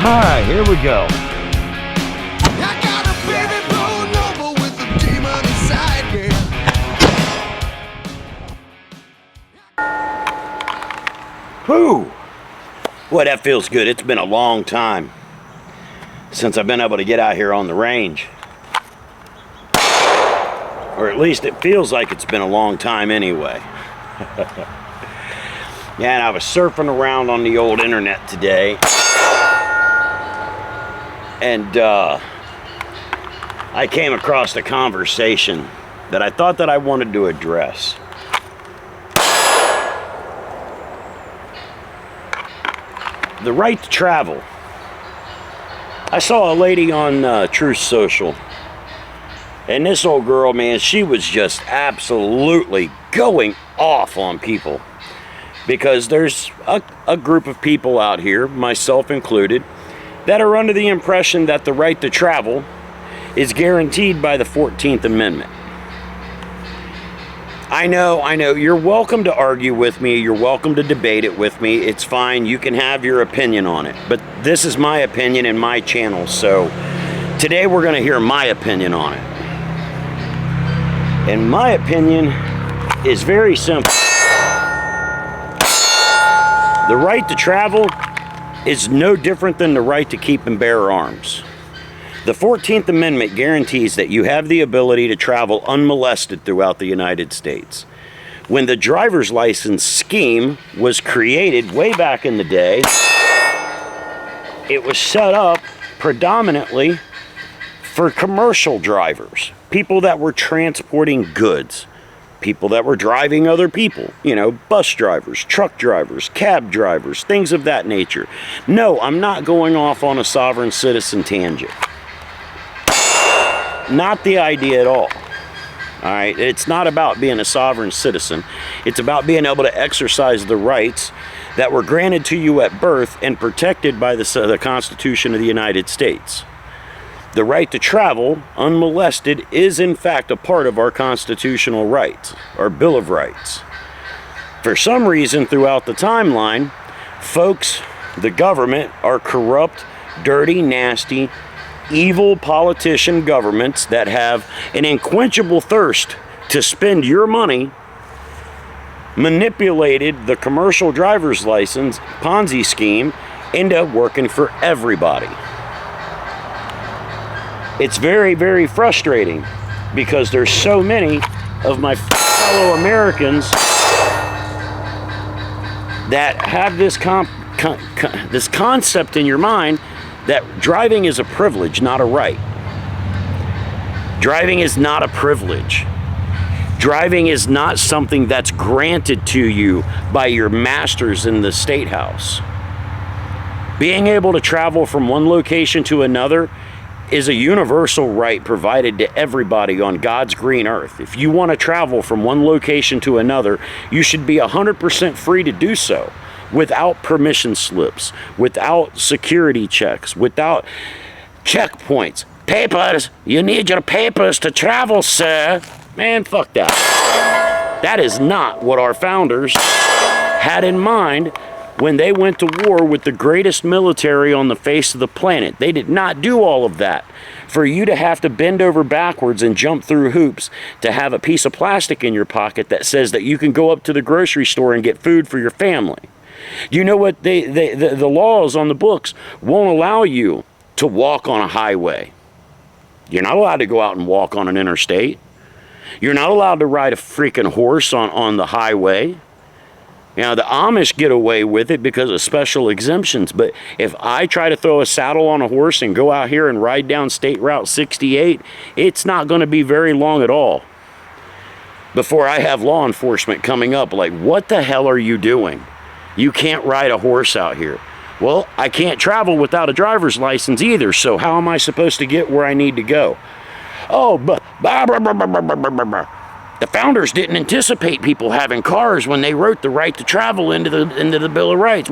Alright, here we go. I got a baby blown over with a demon inside me. Whew! Boy, that feels good. It's been a long time since I've been able to get out here on the range. Or at least it feels like it's been a long time anyway. Yeah, and I was surfing around on the old internet today. And I came across a conversation that I thought that I wanted to address. The right to travel. I saw a lady on Truth Social. And this old girl, man, she was just absolutely going off on people. Because there's a group of people out here, myself included, that are under the impression that the right to travel is guaranteed by the 14th Amendment. I know, you're welcome to argue with me, you're welcome to debate it with me, it's fine, you can have your opinion on it. But this is my opinion and my channel, so today we're going to hear my opinion on it. And my opinion is very simple. The right to travel is no different than the right to keep and bear arms. The 14th Amendment guarantees that you have the ability to travel unmolested throughout the United States. When the driver's license scheme was created way back in the day, it was set up predominantly for commercial drivers, people that were transporting goods. People that were driving other people, you know, bus drivers, truck drivers, cab drivers, things of that nature. No, I'm not going off on a sovereign citizen tangent. Not the idea at all. All right, it's not about being a sovereign citizen. It's about being able to exercise the rights that were granted to you at birth and protected by the Constitution of the United States. The right to travel unmolested is in fact a part of our constitutional rights, our Bill of Rights. For some reason throughout the timeline, folks, the government, are corrupt, dirty, nasty, evil politician governments that have an unquenchable thirst to spend your money, manipulated the commercial driver's license Ponzi scheme into working for everybody. It's very, very frustrating because there's so many of my fellow Americans that have this concept in your mind that driving is a privilege, not a right. Driving is not a privilege. Driving is not something that's granted to you by your masters in the State House. Being able to travel from one location to another is a universal right provided to everybody on God's green earth. If you want to travel from one location to another, you should be 100% free to do so without permission slips, without security checks, without checkpoints. Papers, you need your papers to travel, sir. Man, fuck that. That is not what our founders had in mind when they went to war with the greatest military on the face of the planet. They did not do all of that for you to have to bend over backwards and jump through hoops to have a piece of plastic in your pocket that says that you can go up to the grocery store and get food for your family. You know what? The laws on the books won't allow you to walk on a highway. You're not allowed to go out and walk on an interstate. You're not allowed to ride a freaking horse on the highway. Now, the Amish get away with it because of special exemptions, but if I try to throw a saddle on a horse and go out here and ride down State Route 68, it's not going to be very long at all before I have law enforcement coming up like, what the hell are you doing? You can't ride a horse out here. Well, I can't travel without a driver's license either, so how am I supposed to get where I need to go? Oh, the founders didn't anticipate people having cars when they wrote the right to travel into the Bill of Rights.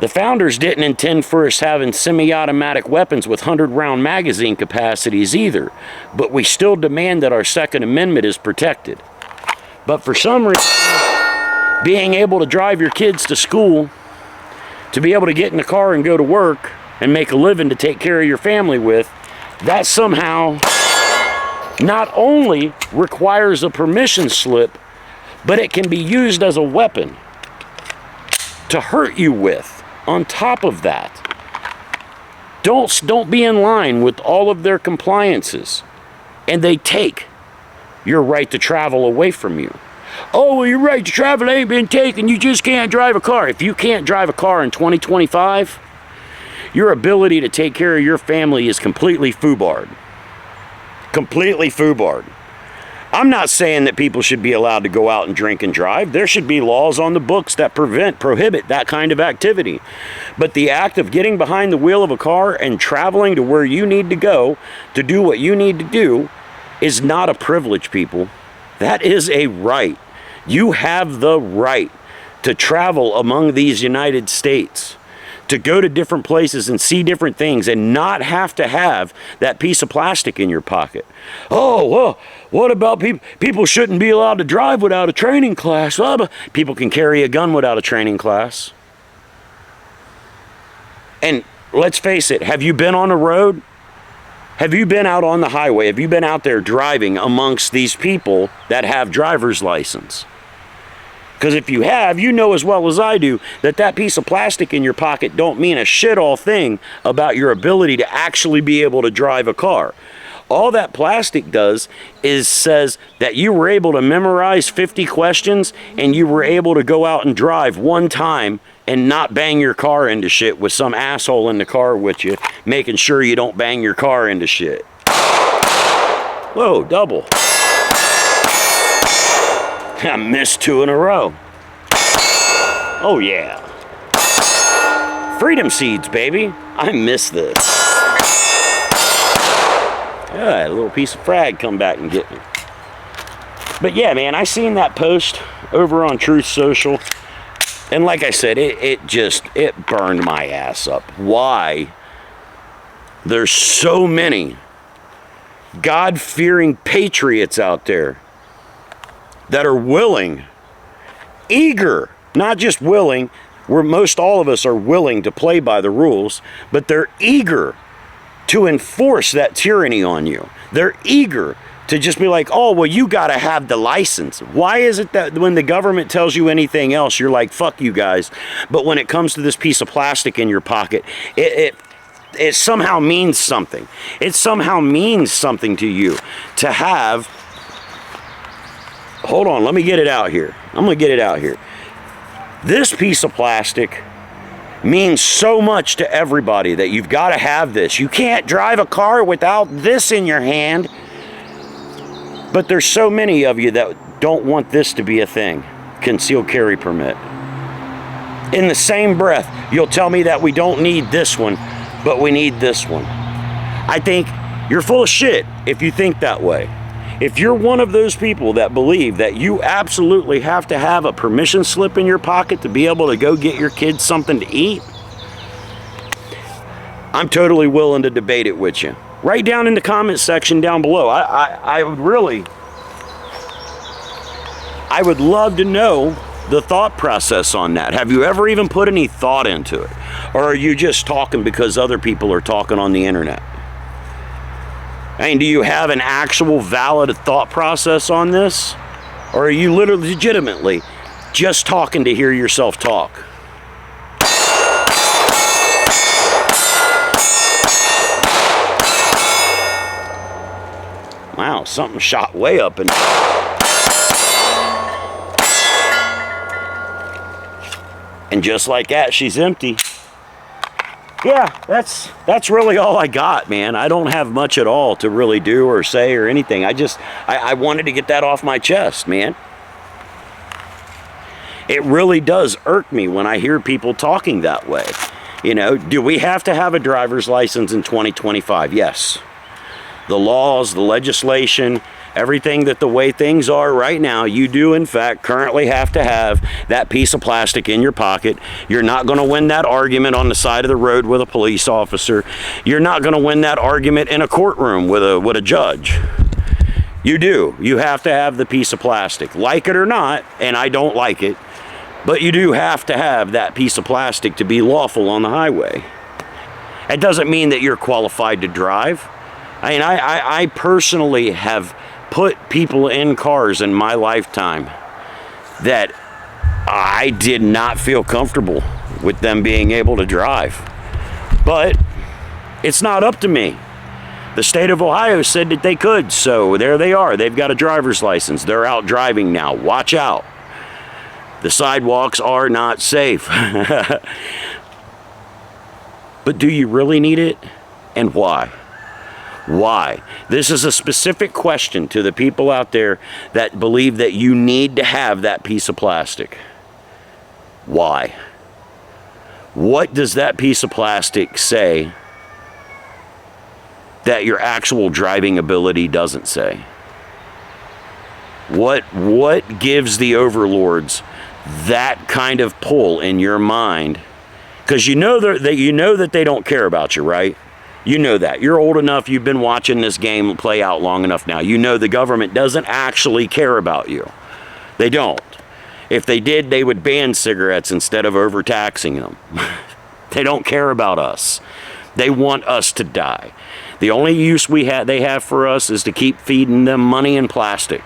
The founders didn't intend for us having semi-automatic weapons with 100-round magazine capacities either, but we still demand that our Second Amendment is protected. But for some reason, being able to drive your kids to school to be able to get in the car and go to work and make a living to take care of your family with, that somehow not only requires a permission slip, but it can be used as a weapon to hurt you with on top of that. Don't be in line with all of their compliances, and they take your right to travel away from you. Oh, well, your right to travel ain't been taken. You just can't drive a car. If you can't drive a car in 2025, your ability to take care of your family is completely foobarred. Completely foobarred. I'm not saying that people should be allowed to go out and drink and drive. There should be laws on the books that prohibit that kind of activity. But the act of getting behind the wheel of a car and traveling to where you need to go to do what you need to do is not a privilege, people. That is a right. You have the right to travel among these United States, to go to different places and see different things and not have to have that piece of plastic in your pocket. Oh, well, what about people? People shouldn't be allowed to drive without a training class. Well, people can carry a gun without a training class. And let's face it, have you been on the road? Have you been out on the highway? Have you been out there driving amongst these people that have driver's license? Because if you have, you know as well as I do that that piece of plastic in your pocket don't mean a shit all thing about your ability to actually be able to drive a car. All that plastic does is says that you were able to memorize 50 questions and you were able to go out and drive one time and not bang your car into shit with some asshole in the car with you, making sure you don't bang your car into shit. Whoa, double. I missed 2 in a row. Oh yeah. Freedom seeds, baby. I miss this. Yeah, a little piece of frag come back and get me. But yeah, man, I seen that post over on Truth Social. And like I said, it burned my ass up. Why there's so many God-fearing patriots out there that are willing, eager, not just willing, where most all of us are willing to play by the rules, but they're eager to enforce that tyranny on you. They're eager to just be like, oh, well, you got to have the license. Why is it that when the government tells you anything else, you're like, fuck you guys. But when it comes to this piece of plastic in your pocket, it somehow means something. It somehow means something to you to have. Hold on, let me get it out here. I'm going to get it out here. This piece of plastic means so much to everybody that you've got to have this. You can't drive a car without this in your hand. But there's so many of you that don't want this to be a thing. Concealed carry permit. In the same breath, you'll tell me that we don't need this one, but we need this one. I think you're full of shit if you think that way. If you're one of those people that believe that you absolutely have to have a permission slip in your pocket to be able to go get your kids something to eat, I'm totally willing to debate it with you. Right down in the comment section down below. I would love to know the thought process on that. Have you ever even put any thought into it? Or are you just talking because other people are talking on the internet? I mean, do you have an actual valid thought process on this? Or are you literally legitimately just talking to hear yourself talk? Wow, something shot way up and... And just like that, she's empty. Yeah, that's really all I got, man. I don't have much at all to really do or say or anything. I wanted to get that off my chest, man. It really does irk me when I hear people talking that way. You know, do we have to have a driver's license in 2025? Yes. The laws, the legislation, everything that the way things are right now, you do in fact currently have to have that piece of plastic in your pocket. You're not going to win that argument on the side of the road with a police officer. You're not going to win that argument in a courtroom with a judge. You do. You have to have the piece of plastic. Like it or not, and I don't like it, But you do have to have that piece of plastic to be lawful on the highway. It doesn't mean that you're qualified to drive. I mean, I personally have put people in cars in my lifetime that I did not feel comfortable with them being able to drive. But it's not up to me. The state of Ohio said that they could, so there they are. They've got a driver's license. They're out driving now. Watch out. The sidewalks are not safe. But do you really need it? And why? Why? This is a specific question to the people out there that believe that you need to have that piece of plastic. Why? What does that piece of plastic say that your actual driving ability doesn't say? What gives the overlords that kind of pull in your mind? Because you know that they don't care about you, right? You know that. You're old enough, you've been watching this game play out long enough now. You know the government doesn't actually care about you. They don't. If they did, they would ban cigarettes instead of overtaxing them. They don't care about us. They want us to die. The only use they have for us is to keep feeding them money and plastic.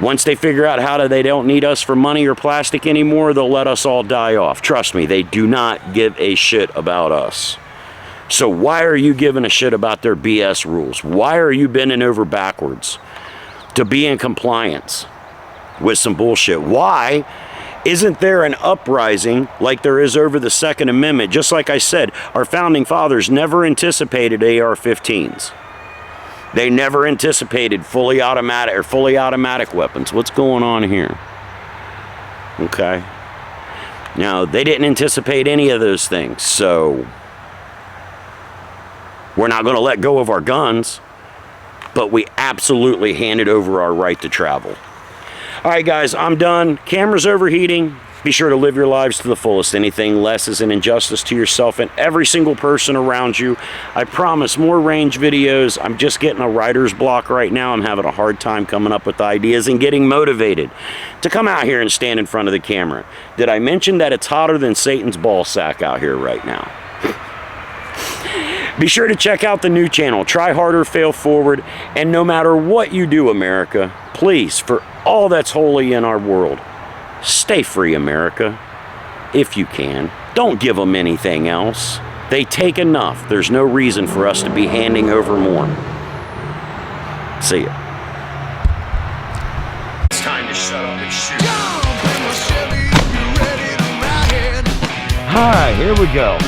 Once they figure out they don't need us for money or plastic anymore, they'll let us all die off. Trust me, they do not give a shit about us. So why are you giving a shit about their BS rules? Why are you bending over backwards to be in compliance with some bullshit? Why isn't there an uprising like there is over the Second Amendment? Just like I said, our founding fathers never anticipated AR-15s. They never anticipated fully automatic weapons. What's going on here? Okay. Now, they didn't anticipate any of those things, so we're not going to let go of our guns, but we absolutely handed over our right to travel. All right, guys, I'm done. Camera's overheating. Be sure to live your lives to the fullest. Anything less is an injustice to yourself and every single person around you. I promise more range videos. I'm just getting a writer's block right now. I'm having a hard time coming up with ideas and getting motivated to come out here and stand in front of the camera. Did I mention that it's hotter than Satan's ball sack out here right now? Be sure to check out the new channel, Try Harder, Fail Forward, and no matter what you do, America, please, for all that's holy in our world, stay free, America, if you can. Don't give them anything else. They take enough. There's no reason for us to be handing over more. See ya. It's time to shut up and shoot. Hi, here we go.